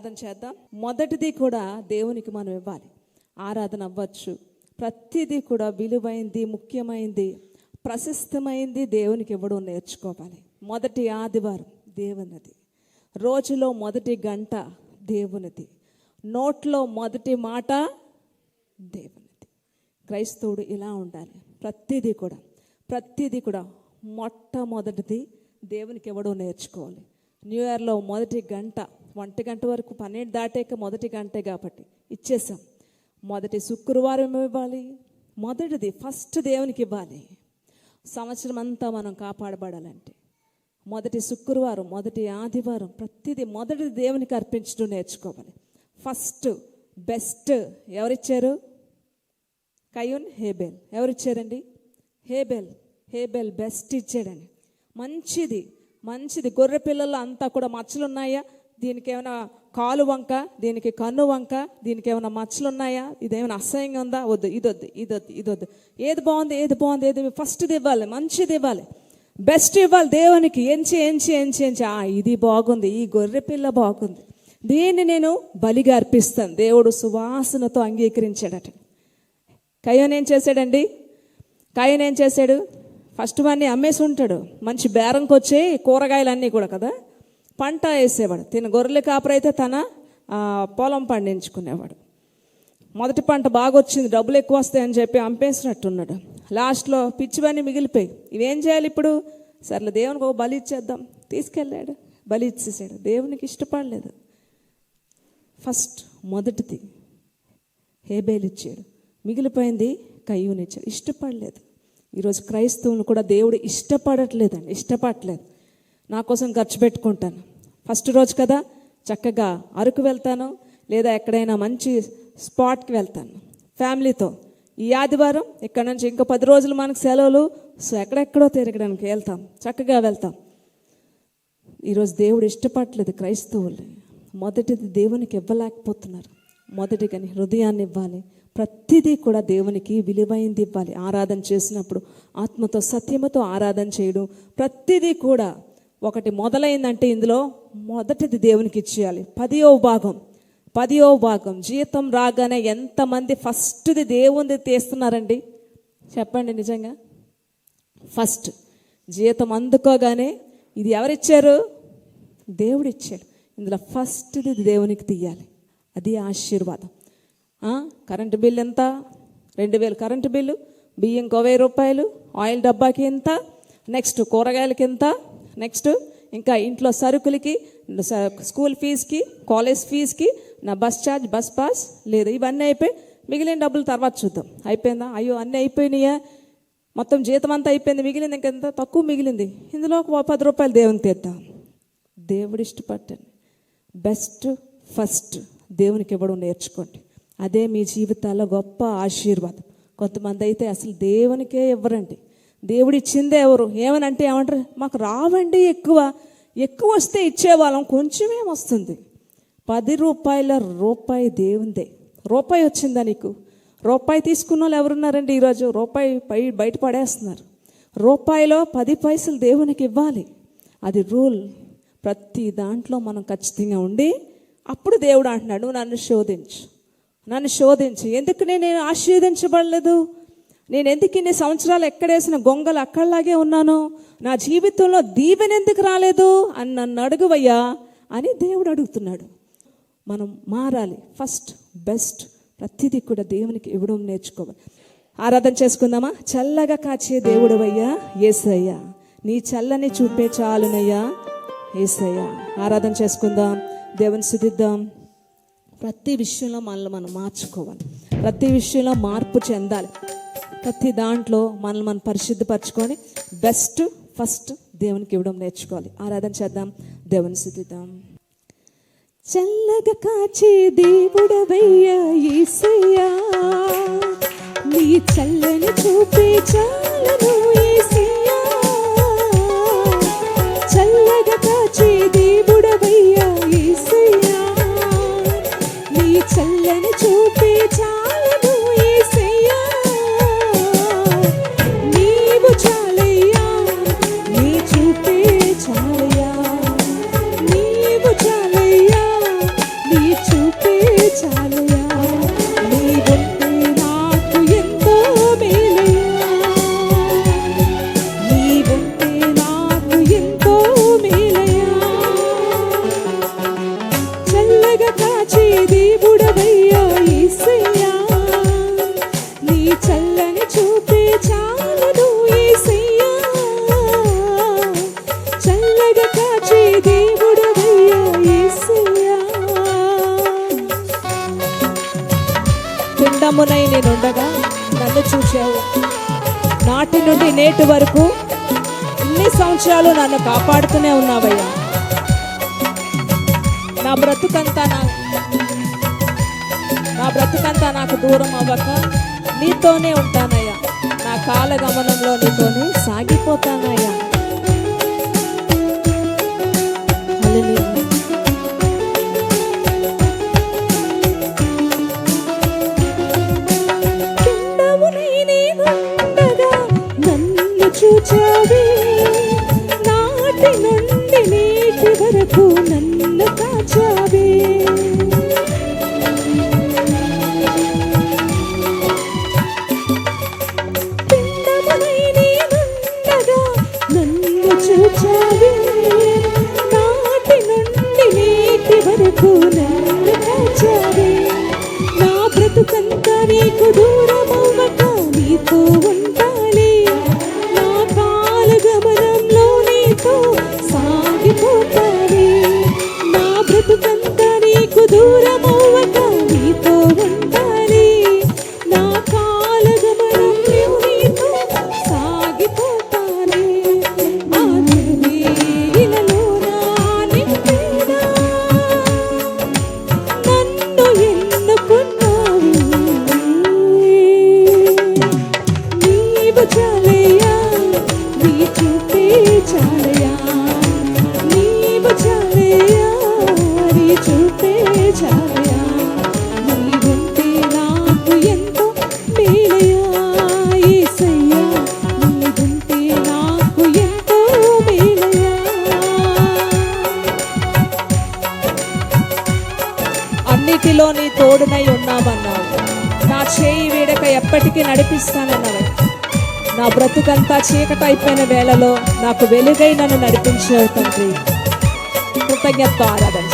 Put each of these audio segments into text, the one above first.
ఆరాధన చేద్దాం. మొదటిది కూడా దేవునికి మనం ఇవ్వాలి. ఆరాధన అవ్వచ్చు, ప్రతిదీ కూడా విలువైంది, ముఖ్యమైంది, ప్రశస్తమైంది దేవునికి ఇవ్వడం నేర్చుకోవాలి. మొదటి ఆదివారం దేవునిది, రోజులో మొదటి గంట దేవునిది, నోట్లో మొదటి మాట దేవునిది. క్రైస్తవుడు ఇలా ఉండాలి. ప్రతిదీ కూడా మొట్టమొదటిది దేవునికి ఇవ్వడం నేర్చుకోవాలి. న్యూ ఇయర్లో మొదటి గంట, 1 గంట వరకు 12 దాటాక మొదటి గంటే కాబట్టి ఇచ్చేసాం. మొదటి శుక్రవారం ఇవ్వాలి, మొదటిది ఫస్ట్ దేవునికి ఇవ్వాలి. సంవత్సరం అంతా మనం కాపాడబడాలంటే మొదటి శుక్రవారం, మొదటి ఆదివారం, ప్రతిదీ మొదటిది దేవునికి అర్పించడం నేర్చుకోవాలి. ఫస్ట్ బెస్ట్ ఎవరిచ్చారు? కయ్యూన్, హేబెల్. ఎవరిచ్చారండి? హేబెల్ బెస్ట్ ఇచ్చాడని. మంచిది గొర్రె పిల్లలు అంతా కూడా మచ్చలు ఉన్నాయా? దీనికి ఏమైనా కాలు వంక, దీనికి కన్ను వంక, దీనికి ఏమైనా మచ్చలు ఉన్నాయా? ఇదేమైనా అసహ్యంగా ఉందా? వద్దు, ఇదొద్దు. ఏది బాగుంది, ఏది ఫస్ట్ది ఇవ్వాలి, మంచిది ఇవ్వాలి, బెస్ట్ ఇవ్వాలి దేవునికి. ఎంచి ఇది బాగుంది, ఈ గొర్రె పిల్ల బాగుంది, దీన్ని నేను బలిగా అర్పిస్తాను. దేవుడు సువాసనతో అంగీకరించాడట. కయ్యూన్ ఏం చేశాడు? ఫస్ట్ వాడిని అమ్మేసి ఉంటాడు. మంచి బేరంకి వచ్చే కూరగాయలన్నీ కూడా కదా పంట వేసేవాడు. తిన గొర్రెల కాపరైతే తన పొలం పండించుకునేవాడు. మొదటి పంట బాగా వచ్చింది, డబ్బులు ఎక్కువ వస్తాయని చెప్పి అమ్మేసినట్టున్నాడు. లాస్ట్లో పిచ్చివన్నీ మిగిలిపోయి ఇవేం చేయాలి ఇప్పుడు? సర్లే దేవునికి ఒక బలి ఇచ్చేద్దాం. తీసుకెళ్ళాడు, బలి ఇచ్చేసాడు. దేవునికి ఇష్టపడలేదు. ఫస్ట్ మొదటిది హేబెల్ ఇచ్చాడు, మిగిలిపోయింది కయ్యూన్ ఇచ్చాడు. ఇష్టపడలేదు. ఈరోజు క్రైస్తవులను కూడా దేవుడు ఇష్టపడట్లేదు. నా కోసం ఖర్చు పెట్టుకుంటాను. ఫస్ట్ రోజు కదా చక్కగా అరకు వెళ్తాను, లేదా ఎక్కడైనా మంచి స్పాట్కి వెళ్తాను ఫ్యామిలీతో. ఈ ఆదివారం ఇక్కడ నుంచి ఇంకా 10 రోజులు మనకు సెలవులు, సో ఎక్కడెక్కడో తిరగడానికి చక్కగా వెళ్తాం. ఈరోజు దేవుడు ఇష్టపడట్లేదు క్రైస్తవులు. మొదటిది దేవునికి ఇవ్వలేకపోతున్నారు. మొదటిగాని హృదయాన్ని ఇవ్వాలి. ప్రతిదీ కూడా దేవునికి విలువైంది ఇవ్వాలి. ఆరాధన చేసినప్పుడు ఆత్మతో సత్యముతో ఆరాధన చేయడం, ప్రతిదీ కూడా ఒకటి మొదలైందంటే ఇందులో మొదటిది దేవునికి ఇచ్చేయాలి. 10వ భాగం జీతం రాగానే ఎంతమంది ఫస్ట్ది దేవునిది తీస్తున్నారండి? చెప్పండి నిజంగా. ఫస్ట్ జీతం అందుకోగానే ఇది ఎవరిచ్చారు? దేవుడు ఇచ్చాడు. ఇందులో ఫస్ట్ది దేవునికి తీయాలి. అది ఆశీర్వాదం. కరెంటు బిల్లు ఎంత? 2000 కరెంటు బిల్లు, బియ్యం 1000 రూపాయలు, ఆయిల్ డబ్బాకి ఎంత, నెక్స్ట్ కూరగాయలకి ఎంత, నెక్స్ట్ ఇంకా ఇంట్లో సరుకులకి, స్కూల్ ఫీజుకి, కాలేజ్ ఫీజుకి, నా బస్ ఛార్జ్, బస్ పాస్ లేదు, ఇవన్నీ అయిపోయి మిగిలిన డబ్బులు తర్వాత చూద్దాం. అయిపోయిందా? అయ్యో అన్నీ అయిపోయినాయా? మొత్తం జీతం అంతా అయిపోయింది, మిగిలింది ఇంకెంత తక్కువ మిగిలింది, ఇందులో ఒక 10 రూపాయలు దేవుని తీద్దాం. దేవుడు ఇష్టపట్టండి. బెస్ట్ ఫస్ట్ దేవునికి ఇవ్వడం నేర్చుకోండి. అదే మీ జీవితాల్లో గొప్ప ఆశీర్వాదం. కొంతమంది అయితే అసలు దేవునికే ఇవ్వరండి. దేవుడు ఇచ్చిందే ఎవరు? ఏమంటారు? మాకు రావండి, ఎక్కువ వస్తే ఇచ్చేవాళ్ళం, కొంచెమేం వస్తుంది. 10 రూపాయల రూపాయి దేవుందే. రూపాయి వచ్చిందా నీకు? రూపాయి తీసుకున్న వాళ్ళు ఎవరున్నారండి ఈరోజు? రూపాయి బయట పడేస్తున్నారు. రూపాయిలో 10 పైసలు దేవునికి ఇవ్వాలి. అది రూల్. ప్రతి దాంట్లో మనం ఖచ్చితంగా ఉండి, అప్పుడు దేవుడు అంటున్నాడు, నన్ను శోధించు. ఎందుకు నేను ఆశీర్వదించబడలేదు? నేను ఎందుకు ఇన్ని సంవత్సరాలు ఎక్కడేసిన గొంగలు అక్కడలాగే ఉన్నాను? నా జీవితంలో దీవెన ఎందుకు రాలేదు అని నన్ను అడుగువయ్యా అని దేవుడు అడుగుతున్నాడు. మనం మారాలి. ఫస్ట్ బెస్ట్ ప్రతిదీ కూడా దేవునికి ఇవ్వడం నేర్చుకోవాలి. ఆరాధన చేసుకుందామా? చల్లగా కాచే దేవుడవయ్యా యేసయ్యా, నీ చల్లని చూపే చాలునయ్యా యేసయ్యా. ఆరాధన చేసుకుందాం, దేవుని స్తుతిద్దాం. ప్రతి విషయంలో మనల్ని మనం మార్చుకోవాలి. ప్రతి విషయంలో మార్పు చెందాలి. ప్రతి దాంట్లో మనల్ని మనం పరిశుద్ధపరచుకొని బెస్ట్ ఫస్ట్ దేవునికి ఇవ్వడం నేర్చుకోవాలి. ఆరాధన చేద్దాం, దేవుని స్తుతిద్దాం. చల్లగా కాచే దేవుడవయ్యా యేసయ్యా, నీ చల్లని చూపే చాలును యేసయ్యా. చల్లగా కాచే దేవుడవయ్యా యేసయ్యా, నీ చల్లని చూపే చాలును యేసయ్యా. నీవు చాలయ్యా, నీ చూపే చాలయ్యా. నీవు చాలయ్యా, నీ సింహమునై నేనుండగా నన్ను చూచావు. నాటి నుండి నేటి వరకు ఇన్ని సంవత్సరాలు నన్ను కాపాడుతూనే ఉన్నావయ్యా. నా బ్రతుకంతా నాకు దూరం అవ్వక నీతోనే ఉంటానయ్యా. నా కాల గమనంలో నీతోనే సాగిపోతానయ్యా. నన్ను చూచావే, నాటి నుండి నేటి వరకు నన్ను కాచావే. పిండమునై నేనుండగా నన్ను చూచావే, నాటి నుండి నేటి వరకు నన్ను కాచావే. నా బ్రతుకంతా నీకు దూరమవ్వక నీతో ఉండాలి. నా కాల గమనంలో నీతో సాగిపోతానే. నా బ్రతుకంతా నీకు దూరమవ్వక నీతో ఉండాలి. నా కాల గమనంలో నీతో సాగిపోతానే. ఆ నిర్వీణలోన నింపేనా నన్ను ఎన్నుకున్నావు. నీవు చాలయ్యా, నీ చూపే చాలయ్యా. నీవు చాలయ్యా, నీ చూపే చాలయ్యా. నీవుంటే నాకు ఎంతో మేలయ్యా యేసయ్యా. నీవుంటే నాకు ఎంతో మేలయ్యా. అన్నిటిలో నీ తోడునై ఉన్నామన్నావు. నా చేయి వీడక ఎప్పటికీ నడిపిస్తానన్నావు. నా బ్రతుకంతా చీకటైపోయిన వేళలో నాకు వెలుగై నన్ను నడిపించావు తండ్రి. కృతజ్ఞత ఆరాధన.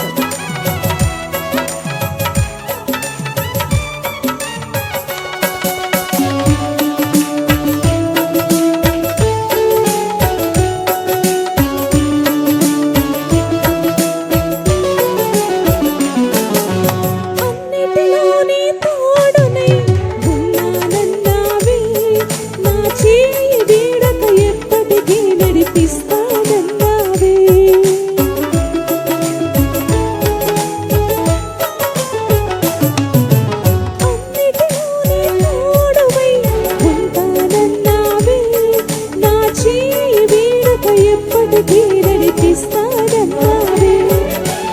అన్నిటిలో నీ తోడునై ఉన్నానన్నావే. నా చేయి వీడక ఎప్పటికీ నడిపిస్తానన్నావే. అన్నిటిలో నీ తోడువై ఉంటానన్నావే. నా చేయి వీడక ఎప్పటికీ నడిపిస్తానన్నావే.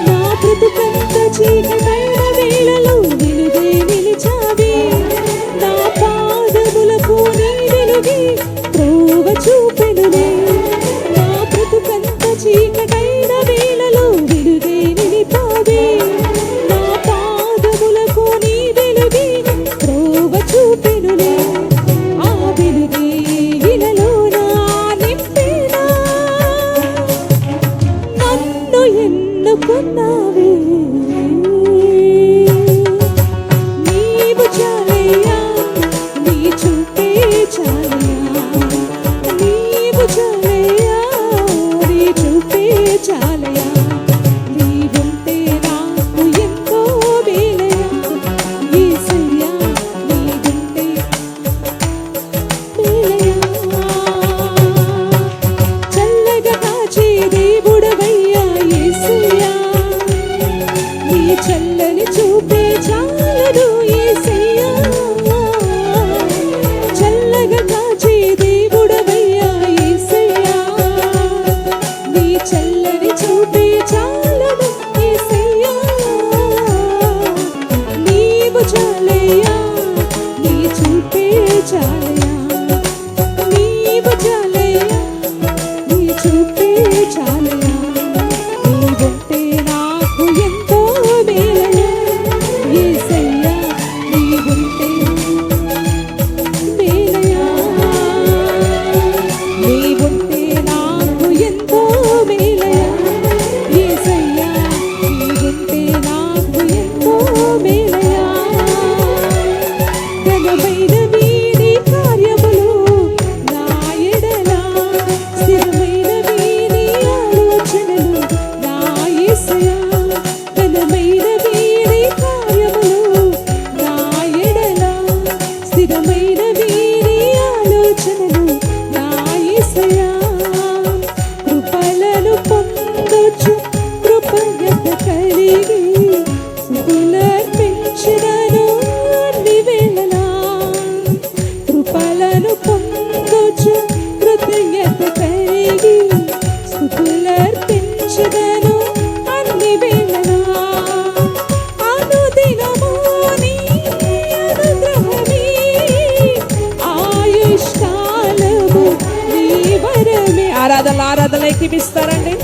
నా బ్రతుకంతా చీకటైన వేళలో వెలుగై నిలిచావే. నా పాదములకు నీ వెలుగే త్రోవ చూపెనులే. నా బ్రతుకంతా చీకటైన వేళలో వెలుగై నిలిపావే. నా పాదములకు నీ వెలుగే త్రోవ చూపెనులే. ఆ వెలుగే ఇలలోన నింపేనా నన్ను ఎన్నుకున్నావే. నీవు చాలయ్యా, నీ చూపే చాలయ్యా. నీవు చాలయ్యా, నీ చూపే చాలయ్యా. నీవుంటే నాకు ఎంతో మేలయ్యా యేసయ్యా. నీవుంటే మేలయ్యా. చల్లగా కాచే దేవుడవయ్యా యేసయ్యా. నీ వేళనా అనుదినము నీ అనుగ్రహమే ఆయుష్కాలము నీ వరమే. ఆరాధనలు ఎక్కిపిస్తారండి.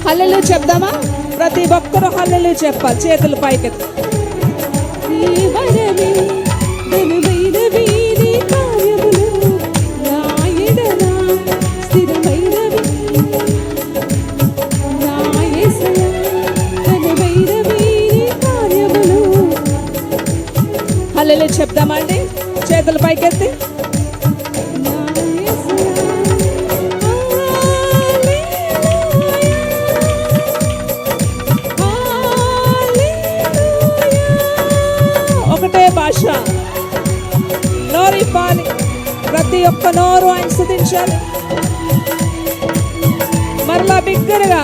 హల్లెలూయా చెప్దామా? ప్రతి ఒక్కరూ హల్లెలూయా చెప్పాలి. చేతులు పైకెత్తి. నీ వరమే ఘనమైనవి నీ కార్యములు నా ఎడల స్థిరమైనవి నా యేసయ్యా ఘనమైనవి నీ కార్యములు. హల్లెలూయా చెప్దామా అండి? చేతులు పైకెత్తి. ఒకటే భాష, నోరిప్పాలి. ప్రతి ఒక్క నోరు ఆయన స్తుతించాలి. మరలా బిగ్గరగా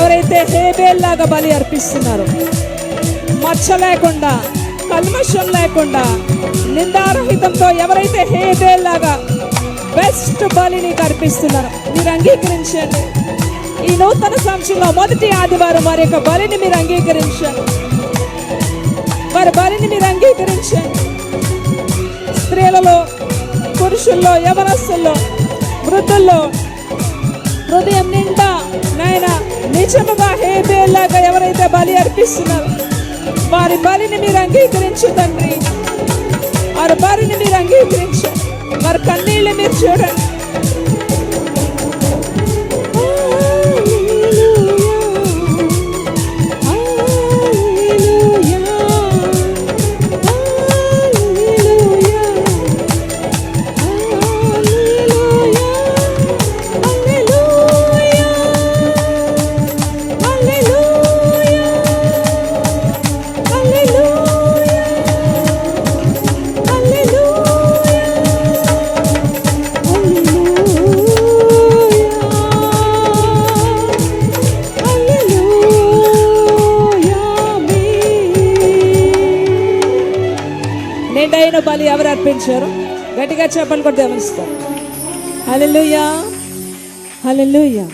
ఎవరైతే హేబేల్లాగా బలి అర్పిస్తున్నారు, మచ్చ లేకుండా కల్మషం లేకుండా నిందారహితంతో ఎవరైతే హేబేల్లాగా బెస్ట్ బలిని అర్పిస్తున్నారు, మీరు అంగీకరించండి. ఈ నూతన సంవత్సరంలో మొదటి ఆదివారం వారి యొక్క బలిని మీరు అంగీకరించండి. వారి బలిని మీరు అంగీకరించండి. స్త్రీలలో, పురుషుల్లో, యవనస్తుల్లో, వృద్ధుల్లో హృదయం నిండా నాయన నిజముగా హేబేల్లాగా ఎవరైతే బలి అర్పిస్తున్నారో వారి బలిని మీరు అంగీకరించు తండ్రి. వారి బలిని మీరు అంగీకరించు. వారి కన్నీళ్ళు మీరు చూడండి. నిండైన బలి ఎవరు అర్పించారు? గట్టిగా చెప్పని కూడా గమనిస్తారు. హల్లెలూయా, హల్లెలూయా.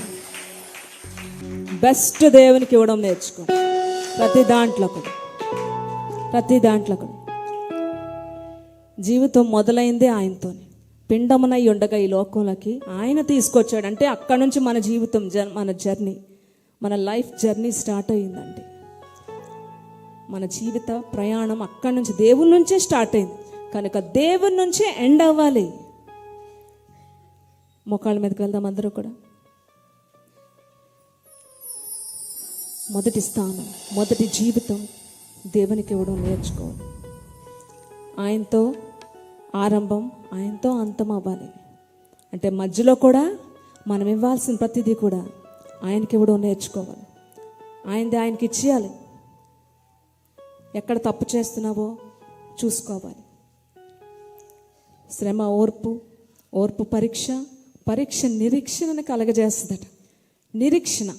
బెస్ట్ దేవునికి ఇవ్వడం నేర్చుకో. ప్రతి దాంట్లో కూడా జీవితం మొదలైందే ఆయనతోనే. పిండమునై ఉండగా ఈ లోకంలోకి ఆయన తీసుకొచ్చాడు. అంటే అక్కడ నుంచి మన జీవితం, మన జర్నీ, మన లైఫ్ జర్నీ స్టార్ట్ అయ్యిందండి. మన జీవిత ప్రయాణం అక్కడి నుంచి, దేవుని నుంచే స్టార్ట్ అయింది కనుక దేవుని నుంచే ఎండ్ అవ్వాలి. మోకాళ్ళ మీదకి వెళ్దాం అందరూ కూడా. మొదటి స్థానం, మొదటి జీవితం దేవునికి ఇవ్వడం నేర్చుకోవాలి. ఆయనతో ఆరంభం, ఆయనతో అంతం అవ్వాలి. అంటే మధ్యలో కూడా మనం ఇవ్వాల్సిన ప్రతిదీ కూడా ఆయనకి ఇవ్వడం నేర్చుకోవాలి. ఆయనకి ఇచ్చేయాలి. ఎక్కడ తప్పు చేస్తున్నావో చూసుకోవాలి. శ్రమ ఓర్పు పరీక్ష నిరీక్షణను కలగజేస్తుందట. నిరీక్షణ,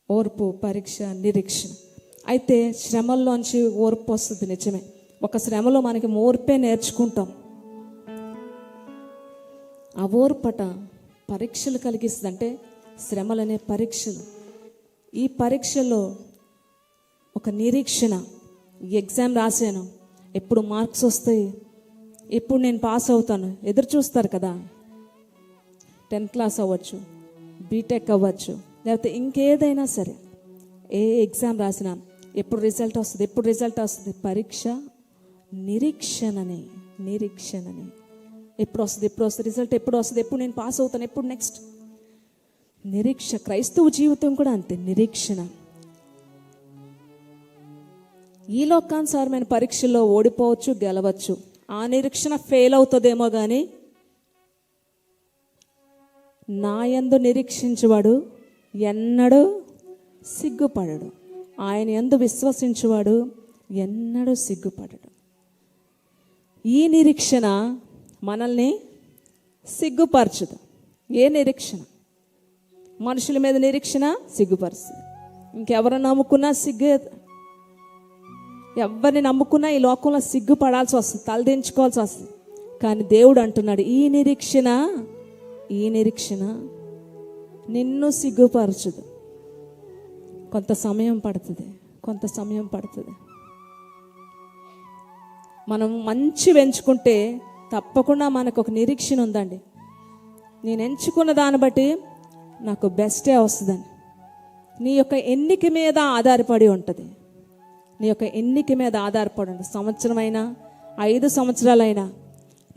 ఓర్పు, పరీక్ష, నిరీక్షణ. అయితే శ్రమల్లోంచి ఓర్పు వస్తుంది, నిజమే. ఒక శ్రమలో మనకి ఓర్పే నేర్చుకుంటాం. ఆ ఓర్పట పరీక్షలు కలిగిస్తుంది. అంటే శ్రమలనే పరీక్షలు. ఈ పరీక్షలో ఒక నిరీక్షణ. ఎగ్జామ్ రాశాను, ఎప్పుడు మార్క్స్ వస్తాయి, ఎప్పుడు నేను పాస్ అవుతాను ఎదురు చూస్తారు కదా. 10th క్లాస్ అవ్వచ్చు, బీటెక్ అవ్వచ్చు, లేకపోతే ఇంకేదైనా సరే, ఏ ఎగ్జామ్ రాసినా ఎప్పుడు రిజల్ట్ వస్తుంది. పరీక్ష నిరీక్షణని. ఎప్పుడు వస్తుంది రిజల్ట్, ఎప్పుడు వస్తుంది, ఎప్పుడు నేను పాస్ అవుతాను, ఎప్పుడు నెక్స్ట్. క్రైస్తవ జీవితం కూడా అంతే, నిరీక్షణ. ఈ లోకానుసారమైన పరీక్షల్లో ఓడిపోవచ్చు, గెలవచ్చు. ఆ నిరీక్షణ ఫెయిల్ అవుతుందేమో కానీ నా యందు నిరీక్షించువాడు ఎన్నడూ సిగ్గుపడడు. ఆయన యందు విశ్వసించువాడు ఎన్నడూ సిగ్గుపడడు. ఈ నిరీక్షణ మనల్ని సిగ్గుపరచదు. ఏ నిరీక్షణ? మనుషుల మీద నిరీక్షణ సిగ్గుపరుస్తుంది. ఇంకెవరు నమ్ముకున్నా సిగ్గే. ఎవరిని నమ్ముకున్నా ఈ లోకంలో సిగ్గుపడాల్సి వస్తుంది, తలదించుకోవాల్సి వస్తుంది. కానీ దేవుడు అంటున్నాడు, ఈ నిరీక్షణ నిన్ను సిగ్గుపరచదు. కొంత సమయం పడుతుంది. మనం మంచి ఎంచుకుంటే తప్పకుండా మనకు ఒక నిరీక్షణ ఉందండి. నేను ఎంచుకున్న దాన్ని బట్టి నాకు బెస్టే వస్తుందని. నీ యొక్క ఎన్నిక మీద ఆధారపడి ఉంటుంది. సంవత్సరమైనా 5 సంవత్సరాలైనా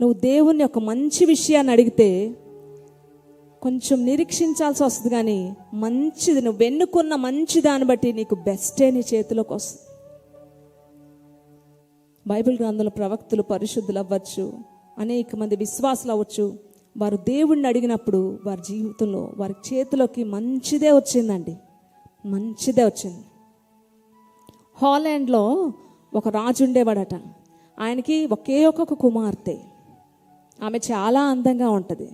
నువ్వు దేవుణ్ణి ఒక మంచి విషయాన్ని అడిగితే కొంచెం నిరీక్షించాల్సి వస్తుంది. కానీ మంచిది, నువ్వు ఎన్నుకున్న మంచి దాన్ని బట్టి నీకు బెస్టే నీ చేతిలోకి వస్తుంది. బైబిల్ గ్రంథంలో ప్రవక్తలు, పరిశుద్ధులు అవ్వచ్చు, అనేక మంది విశ్వాసులు అవ్వచ్చు, వారు దేవుణ్ణి అడిగినప్పుడు వారి జీవితంలో వారి చేతిలోకి మంచిదే వచ్చిందండి. హాలాండ్లో ఒక రాజు ఉండేవాడట. ఆయనకి ఒకే ఒక కుమార్తె. ఆమె చాలా అందంగా ఉంటుంది,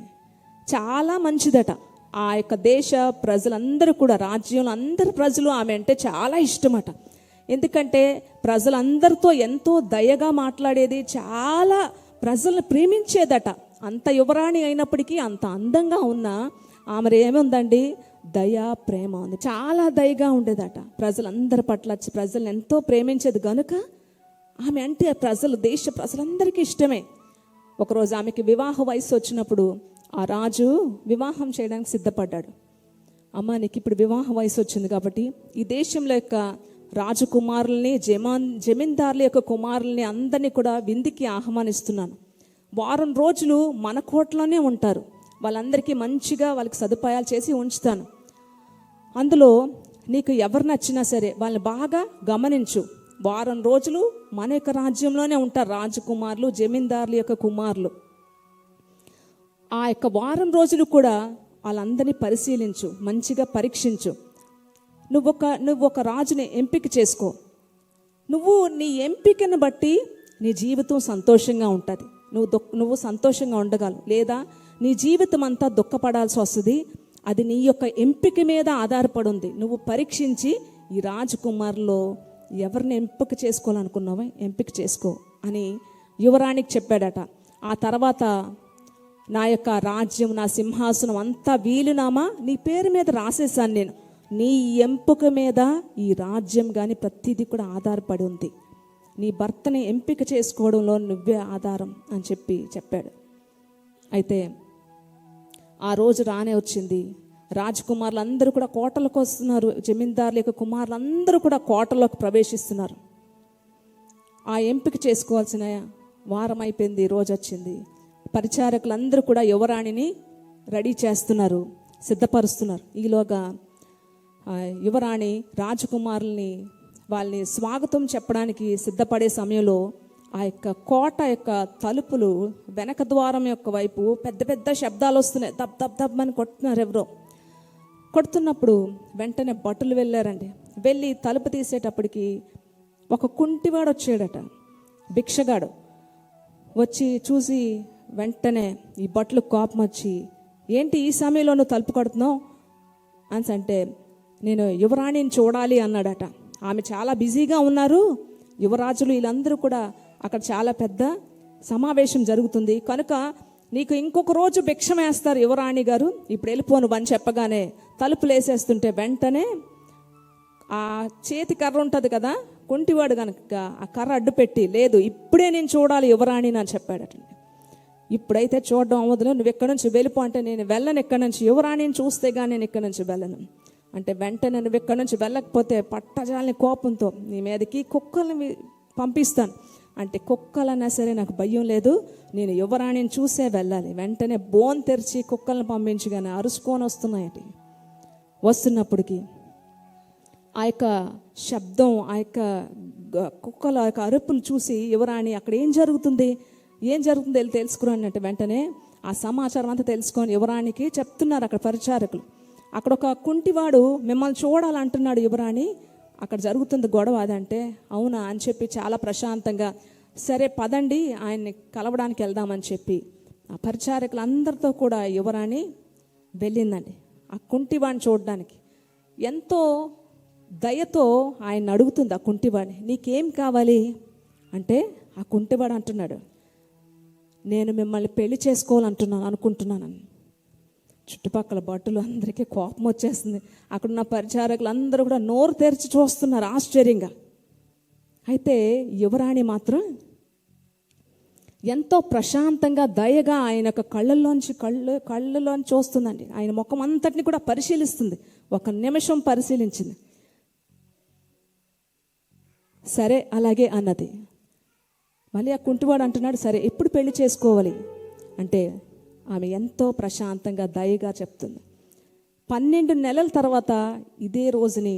చాలా మంచిదట. ఆ యొక్క దేశ ప్రజలందరూ కూడా, రాజ్యంలో అందరు ప్రజలు ఆమె అంటే చాలా ఇష్టమట. ఎందుకంటే ప్రజలందరితో ఎంతో దయగా మాట్లాడేది, చాలా ప్రజలను ప్రేమించేదట. అంత యువరాణి అయినప్పటికీ, అంత అందంగా ఉన్న ఆమె ఏముందండి, దయ, ప్రేమ ఉంది. చాలా దయగా ఉండేదట ప్రజలందరి పట్ల. ప్రజలను ఎంతో ప్రేమించేది కనుక ఆమె అంటే దేశ ప్రజలందరికీ ఇష్టమే. ఒకరోజు ఆమెకి వివాహ వయసు వచ్చినప్పుడు ఆ రాజు వివాహం చేయడానికి సిద్ధపడ్డాడు. అమ్మ, నీకు ఇప్పుడు వివాహ వయసు వచ్చింది కాబట్టి ఈ దేశంలో యొక్క రాజకుమారుల్ని, జమీందారుల యొక్క కుమారుల్ని అందరినీ కూడా విందుకి ఆహ్వానిస్తున్నాను. వారం రోజులు మన కోటలోనే ఉంటారు. వాళ్ళందరికీ మంచిగా వాళ్ళకి సదుపాయాలు చేసి ఉంచుతాను. అందులో నీకు ఎవరు నచ్చినా సరే వాళ్ళని బాగా గమనించు. వారం రోజులు మన యొక్క రాజ్యంలోనే ఉంటారు రాజకుమారులు, జమీందారుల యొక్క కుమారులు. ఆ యొక్క వారం రోజులు కూడా వాళ్ళందరినీ పరిశీలించు, మంచిగా పరీక్షించు. నువ్వు ఒక రాజుని ఎంపిక చేసుకో. నీ ఎంపికను బట్టి నీ జీవితం సంతోషంగా ఉంటుంది. నువ్వు సంతోషంగా ఉండగలవు, లేదా నీ జీవితం అంతా దుఃఖపడాల్సి వస్తుంది. అది నీ యొక్క ఎంపిక మీద ఆధారపడి ఉంది. నువ్వు పరీక్షించి ఈ రాజకుమారులో ఎవరిని ఎంపిక చేసుకోవాలనుకున్నావో ఎంపిక చేసుకో అని యువరాణికి చెప్పాడట. ఆ తర్వాత నా యొక్క రాజ్యం, నా సింహాసనం అంతా వీలునామా నీ పేరు మీద రాసేసాను నేను. నీ ఎంపిక మీద ఈ రాజ్యం కానీ ప్రతిదీ కూడా ఆధారపడి ఉంది. నీ భర్తని ఎంపిక చేసుకోవడంలో నువ్వే ఆధారం అని చెప్పాడు. అయితే ఆ రోజు రానే వచ్చింది. రాజకుమారులు అందరూ కూడా కోటలకు వస్తున్నారు. జమీందారుల యొక్క కుమారులు అందరూ కూడా కోటలోకి ప్రవేశిస్తున్నారు. ఆ ఎంపిక చేసుకోవాల్సిన వారం అయిపోయింది, రోజు వచ్చింది. పరిచారకులందరూ కూడా యువరాణిని రెడీ చేస్తున్నారు, సిద్ధపరుస్తున్నారు. ఈలోగా యువరాణి రాజకుమారుల్ని వాళ్ళని స్వాగతం చెప్పడానికి సిద్ధపడే సమయంలో ఆ యొక్క కోట యొక్క తలుపులు వెనక ద్వారం యొక్క వైపు పెద్ద పెద్ద శబ్దాలు వస్తున్నాయి. దబ్ దబ్ దబ్ అని కొడుతున్నప్పుడు వెంటనే భటులు వెళ్ళారండి. వెళ్ళి తలుపు తీసేటప్పటికి ఒక కుంటివాడు వచ్చాడట, భిక్షగాడు. వచ్చి చూసి వెంటనే ఈ భటులకు కోపం వచ్చి, ఏంటి ఈ సమయంలో నువ్వు తలుపు కొడుతున్నావు అని అంటే, నేను యువరాణిని చూడాలి అన్నాడట. ఆమె చాలా బిజీగా ఉన్నారు. యువరాజులు వీళ్ళందరూ కూడా అక్కడ చాలా పెద్ద సమావేశం జరుగుతుంది కనుక నీకు ఇంకొక రోజు భిక్షం వేస్తారు యువరాణి గారు, ఇప్పుడు వెళ్ళిపోను అని చెప్పగానే తలుపులు వేసేస్తుంటే వెంటనే ఆ చేతి కర్ర ఉంటుంది కదా, కుంటివాడు కనుక ఆ కర్ర అడ్డు పెట్టి, లేదు ఇప్పుడే నేను చూడాలి యువరాణిని అని చెప్పాడటండి. ఇప్పుడైతే చూడడం అవ్వదు, నువ్వు ఎక్కడి నుంచి వెళ్ళిపో అంటే, నేను వెళ్ళను ఎక్కడి నుంచి, యువరాణిని చూస్తే కానీ నేను ఎక్కడి నుంచి వెళ్ళను అంటే, వెంటనే నువ్వు ఎక్కడి నుంచి వెళ్ళకపోతే పట్టజాలని కోపంతో నీ మీదకి కుక్కల్ని పంపిస్తాను అంటే, కుక్కలన్నా సరే నాకు భయం లేదు, నేను యువరాణిని చూసే వెళ్ళాలి. వెంటనే బోన్ తెరిచి కుక్కల్ని పంపించగానే అరుచుకొని వస్తున్నాయటి. వస్తున్నప్పటికీ ఆ యొక్క శబ్దం, ఆ యొక్క కుక్కల యొక్క అరుపులు చూసి యువరాణి అక్కడ ఏం జరుగుతుంది వెళ్ళి తెలుసుకురా అన్నట్టు వెంటనే ఆ సమాచారం అంతా తెలుసుకొని యువరాణికి చెప్తున్నారు అక్కడ పరిచారకులు. అక్కడ ఒక కుంటివాడు మిమ్మల్ని చూడాలంటున్నాడు యువరాణి, అక్కడ జరుగుతుంది గొడవ అదంటే, అవునా అని చెప్పి చాలా ప్రశాంతంగా, సరే పదండి ఆయన్ని కలవడానికి వెళ్దామని చెప్పి ఆ పరిచారకులందరితో కూడా యువరాణి వెళ్ళిందండి ఆ కుంటివాణ్ణి చూడడానికి. ఎంతో దయతో ఆయన అడుగుతుంది ఆ కుంటివాడిని, నీకేం కావాలి అంటే ఆ కుంటివాడు అంటున్నాడు, నేను మిమ్మల్ని పెళ్లి అనుకుంటున్నాను. చుట్టుపక్కల భటులు అందరికీ కోపం వచ్చేస్తుంది. అక్కడున్న పరిచారకులు అందరూ కూడా నోరు తెరిచి చూస్తున్నారు ఆశ్చర్యంగా. అయితే యువరాణి మాత్రం ఎంతో ప్రశాంతంగా దయగా ఆయన యొక్క కళ్ళలోంచి చూస్తుందండి. ఆయన ముఖం అంతటిని కూడా పరిశీలిస్తుంది. ఒక నిమిషం పరిశీలించింది. సరే అలాగే అన్నది. మళ్ళీ ఆ కుంటివాడు అంటున్నాడు, సరే ఎప్పుడు పెళ్లి చేసుకోవాలి అంటే ఆమె ఎంతో ప్రశాంతంగా దయగా చెప్తుంది, 12 నెలల తర్వాత ఇదే రోజుని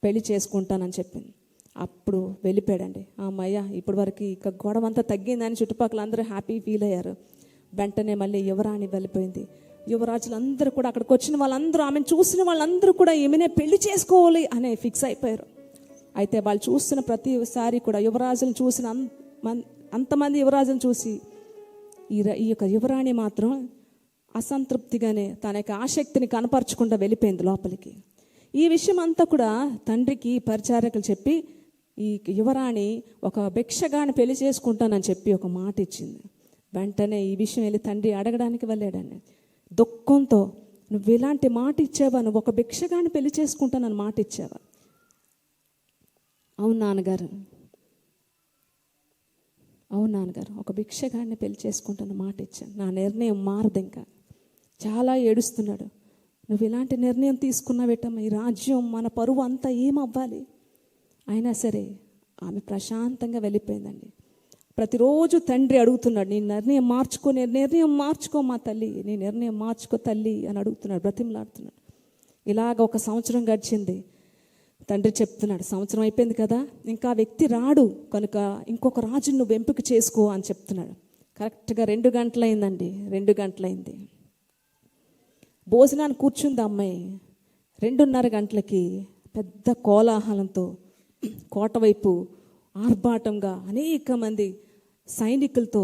పెళ్లి చేసుకుంటానని చెప్పింది. అప్పుడు వెళ్ళిపోయాడండి. అమ్మయ్య ఇప్పటి వరకు ఇక గొడవ అంతా తగ్గిందని చుట్టుపక్కల అందరూ హ్యాపీ ఫీల్ అయ్యారు. వెంటనే మళ్ళీ యువరాణి వెళ్ళిపోయింది. యువరాజులు అందరూ కూడా అక్కడికి వచ్చిన వాళ్ళందరూ, ఆమెను చూసిన వాళ్ళందరూ కూడా ఈమెనే పెళ్లి చేసుకోవాలి అనే ఫిక్స్ అయిపోయారు. అయితే వాళ్ళు చూస్తున్న ప్రతిసారి కూడా యువరాజులను చూసిన అంతమంది యువరాజులను చూసి ఈ యొక్క యువరాణి మాత్రం అసంతృప్తిగానే తన యొక్క ఆసక్తిని కనపరచకుండా వెళ్ళిపోయింది లోపలికి. ఈ విషయం అంతా కూడా తండ్రికి పరిచారకులు చెప్పి ఈ యువరాణి ఒక భిక్షగాని పెళ్లి చేసుకుంటానని చెప్పి ఒక మాట ఇచ్చింది. వెంటనే ఈ విషయం వెళ్ళి తండ్రి అడగడానికి వెళ్ళాడని దుఃఖంతో, నువ్వు ఇలాంటి మాట ఇచ్చావా, నువ్వు ఒక భిక్షగాని పెళ్లి చేసుకుంటానని మాట ఇచ్చావా? అవును నాన్నగారు, ఒక భిక్షగాడిని పెళ్లి చేసుకుంటాను మాట ఇచ్చాను, నా నిర్ణయం మారదు ఇంకా. చాలా ఏడుస్తున్నాడు. నువ్వు ఇలాంటి నిర్ణయం తీసుకున్నావేటమ్మా, ఈ రాజ్యం మన పరువు అంతా ఏమవ్వాలి? అయినా సరే ఆమె ప్రశాంతంగా వెళ్ళిపోయిందండి. ప్రతిరోజు తండ్రి అడుగుతున్నాడు, నీ నిర్ణయం మార్చుకో మా తల్లి, నీ నిర్ణయం మార్చుకో తల్లి అని అడుగుతున్నాడు, బ్రతిమలాడుతున్నాడు. ఇలాగ 1 సంవత్సరం గడిచింది. తండ్రి చెప్తున్నాడు, సంవత్సరం అయిపోయింది కదా, ఇంకా వ్యక్తి రాడు కనుక ఇంకొక రాజును నువ్వు ఎంపిక చేసుకో అని చెప్తున్నాడు. కరెక్ట్గా 2 గంటలైందండి. 2 గంటలైంది. భోజనాన్ని కూర్చుంది అమ్మాయి. 2:30 గంటలకి పెద్ద కోలాహలంతో కోట వైపు ఆర్భాటంగా అనేక మంది సైనికులతో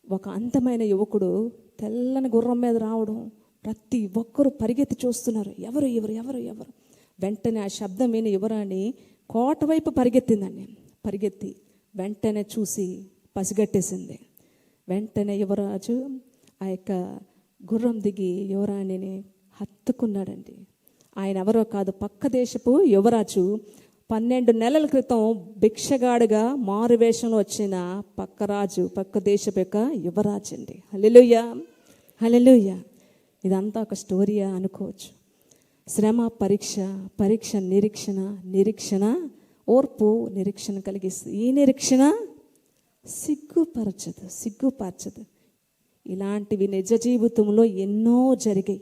ఒక అందమైన యువకుడు తెల్లని గుర్రం మీద రావడం, ప్రతి ఒక్కరూ పరిగెత్తి చూస్తున్నారు, ఎవరు. వెంటనే ఆ శబ్దం విని యువరాణి కోట వైపు పరిగెత్తి వెంటనే చూసి పసిగట్టేసింది. వెంటనే యువరాజు ఆ యొక్క గుర్రం దిగి యువరాణిని హత్తుకున్నాడండి. ఆయన ఎవరో కాదు, పక్క దేశపు యువరాజు. 12 నెలల క్రితం భిక్షగాడుగా మారువేషంలో వచ్చిన పక్క దేశపు యొక్క యువరాజు అండి. హల్లెలూయా. ఇదంతా ఒక స్టోరీయా అనుకోవచ్చు. శ్రమ పరీక్ష నిరీక్షణ ఓర్పు నిరీక్షణ కలిగిస్తుంది. ఈ నిరీక్షణ సిగ్గుపరచదు. ఇలాంటివి నిజ జీవితంలో ఎన్నో జరిగాయి.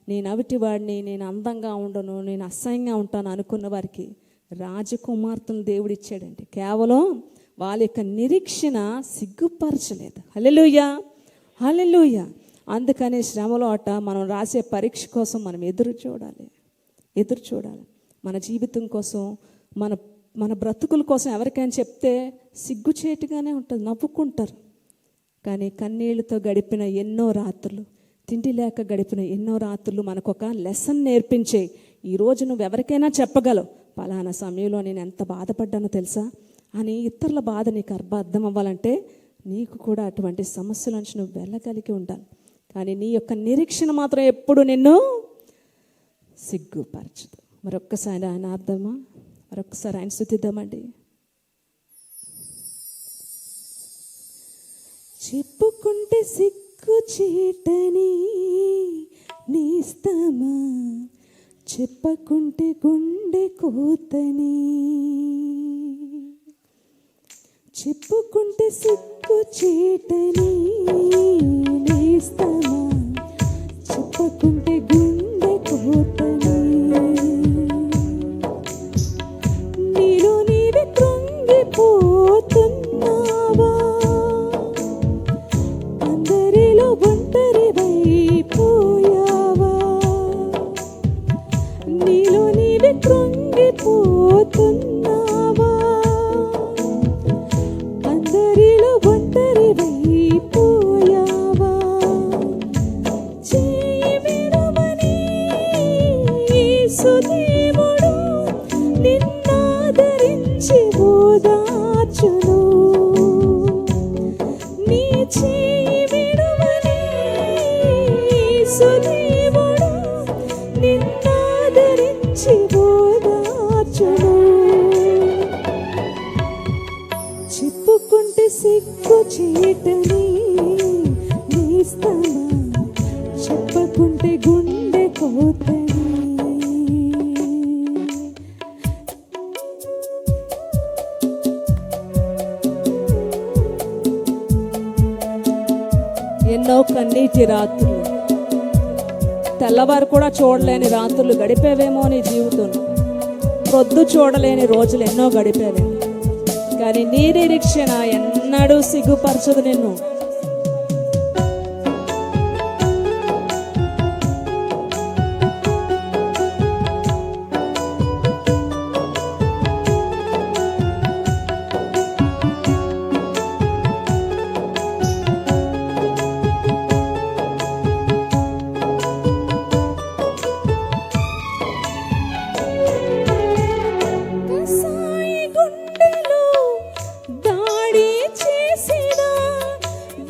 నేను అవిటివాడిని, నేను అందంగా ఉండను, నేను అసహ్యంగా ఉంటాను అనుకున్న వారికి రాజకుమార్తెను దేవుడిచ్చాడండి. కేవలం వాళ్ళ యొక్క నిరీక్షణ సిగ్గుపరచలేదు. హల్లెలూయా. అందుకనే శ్రమలో మనం రాసే పరీక్ష కోసం మనం ఎదురు చూడాలి. మన జీవితం కోసం, మన బ్రతుకుల కోసం ఎవరికైనా చెప్తే సిగ్గుచేటుగానే ఉంటుంది, నవ్వుకుంటారు. కానీ కన్నీళ్లతో గడిపిన ఎన్నో రాత్రులు, తిండి లేక గడిపిన ఎన్నో రాత్రులు మనకొక లెసన్ నేర్పించే. ఈరోజు నువ్వు ఎవరికైనా చెప్పగలవు, పలానా సమయంలో నేను ఎంత బాధపడ్డానో తెలుసా అని. ఇతరుల బాధ నీకు అర్థం అవ్వాలంటే నీకు కూడా అటువంటి సమస్యల నుంచి నువ్వు వెళ్ళగలిగి ఉండాలి. కానీ నీ యొక్క నిరీక్షణ మాత్రం ఎప్పుడు నిన్ను సిగ్గుపరచదు. మరొక్కసారి ఆయన అర్థమా, మరొక్కసారి ఆయన స్తుతిద్దామండి. చెప్పుకుంటే సిగ్గు చీటని నేస్తమా, చెప్పకుంటే గుండె కోతని. చెప్పుకుంటే సిగ్గు చీటని నేస్తమా, చెప్పకుంటే గుండె కోతని. నీలో నీవే కృంగిపోతున్నావా, అందరిలో ఒంటరివైపోయావా. నీలో నీవే కృంగిపోతున్నావా, అందరిలో ఒంటరివై పోయావా. చేయి విడువని యేసు దేవుడు నిన్నాదరించి ఓదార్చును. నీ చేయి విడువని యేసు దేవుడు నిన్నాదరించి ఓదార్చును. చెప్పుకుంటే సిగ్గు చేటని నేస్తమా, చెప్పకుంటే గుండె కోతని. ఎన్నో కన్నీటి రాత్రులు, తెల్లవారు కూడా చూడలేని రాత్రులు గడిపేవేమో నీ జీవితంలో. ప్రొద్దు చూడలేని రోజులు ఎన్నో గడిపేవేమో, కానీ నీ నిరీక్షణ ఎన్నడూ సిగ్గుపరచదు నిన్ను. కసాయి గుండెలో దాడి చేసిన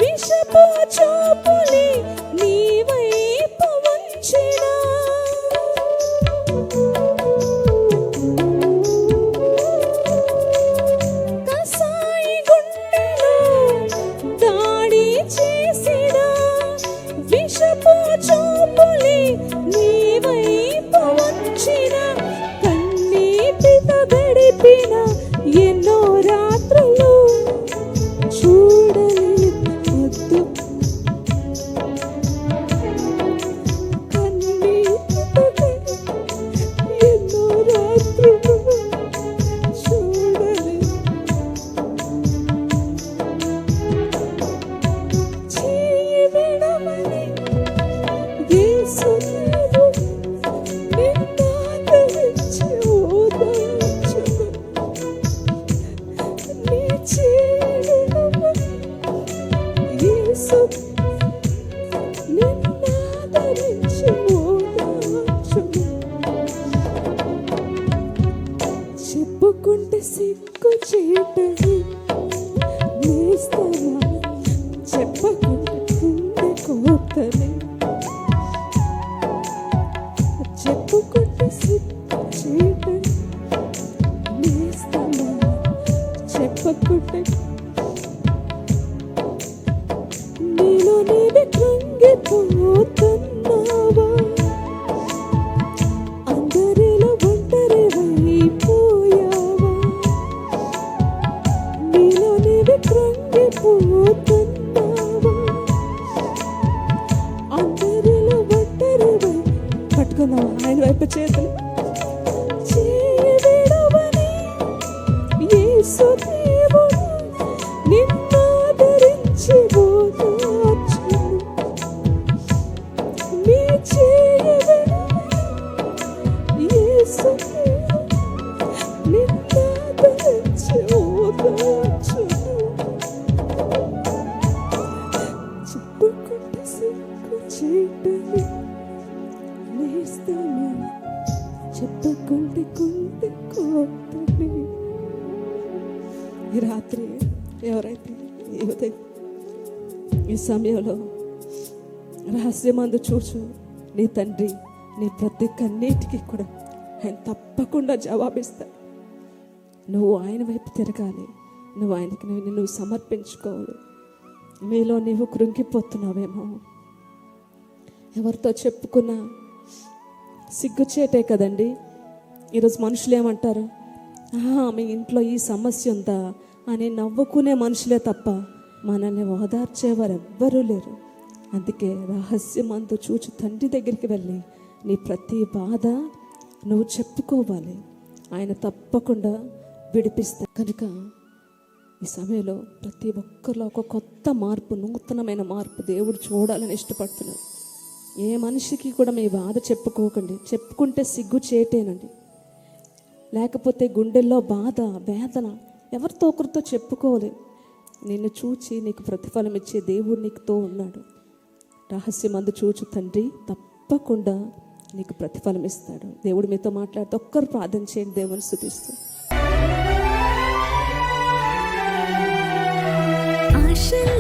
విషపు చూపులి నీ వైపు వంచిన. కసాయి గుండెలో దాడి చేసిన విషపు చూపులి నీ వైపు వంచిన. కన్నీటితో గడిపిన ఎన్నో రాత్రులు చూడలేదు. కన్నీటితో ఎన్నో రాత్రులు చూడలేదు. చేయి విడవని యేసు దేవుడు నిన్నాదరించి ఓదార్చును. నీ చేయి విడవని యేసు నిన్నాదరించి ఓదార్చును. చెప్పుకుంటే సిగ్గు చేటని నేస్తమా, చెప్పకుంటే గుండె కోతని. చెప్పుకుంటే సిగ్గు చేటని నేస్తమా, చెప్పకుంటే. నీలో నీవే కృంగిపోతున్నావా, అందరిలో ఒంటరివైపోయావా. నీలో నీవే కృంగిపోతున్నావా, అందరిలో ఒంటరివై. పట్టుకుందామా ఆయన వైపు చేతులు. చేయి విడవని యేసు దేవుడు నిన్నాదరించి ఓదార్చును. నీ చేయి విడవని యేసు దేవుడు నిన్నాదరించి ఓదార్చును. చెప్పుకుంటే సిగ్గు చేటని నేస్తమా, చెప్పకుంటే గుండె కోతని. ఈ రాత్రి ఎవరైతే ఈ ఉదయం ఈ సమయంలో రహస్యమందు చూచు నీ తండ్రి నీ ప్రతి కన్నీటికి కూడా ఆయన తప్పకుండా జవాబిస్తాడు. నువ్వు ఆయన వైపు తిరగాలి, నువ్వు ఆయనకి నువ్వు సమర్పించుకోవాలి. మీలో నీవు కృంగిపోతున్నావేమో, ఎవరితో చెప్పుకున్నా సిగ్గుచేటే కదండి. ఈరోజు మనుషులు ఏమంటారు, మీ ఇంట్లో ఈ సమస్య ఉందా అని నవ్వుకునే మనుషులే తప్ప మనల్ని ఓదార్చేవారు ఎవ్వరూ లేరు. అందుకే రహస్యమందు చూచి తండ్రి దగ్గరికి వెళ్ళి నీ ప్రతి బాధ నువ్వు చెప్పుకోవాలి, ఆయన తప్పకుండా విడిపిస్తాడు. కనుక ఈ సమయంలో ప్రతి ఒక్కరిలో ఒక కొత్త మార్పు, నూతనమైన మార్పు దేవుడు చూడాలని ఇష్టపడుతున్నాడు. ఏ మనిషికి కూడా మీ బాధ చెప్పుకోకండి, చెప్పుకుంటే సిగ్గు చేటేనండి. లేకపోతే గుండెల్లో బాధ, వేదన ఎవరితో ఒకరితో చెప్పుకోవాలి. నిన్ను చూచి నీకు ప్రతిఫలం ఇచ్చే దేవుడు నీకుతో ఉన్నాడు. రహస్యమందు చూచు తండ్రి తప్పకుండా నీకు ప్రతిఫలం ఇస్తాడు. దేవుడు మీతో మాట్లాడుతూ ఒక్కరు ప్రార్థన చేయండి, దేవుని స్తుతిస్తూ. ఆశల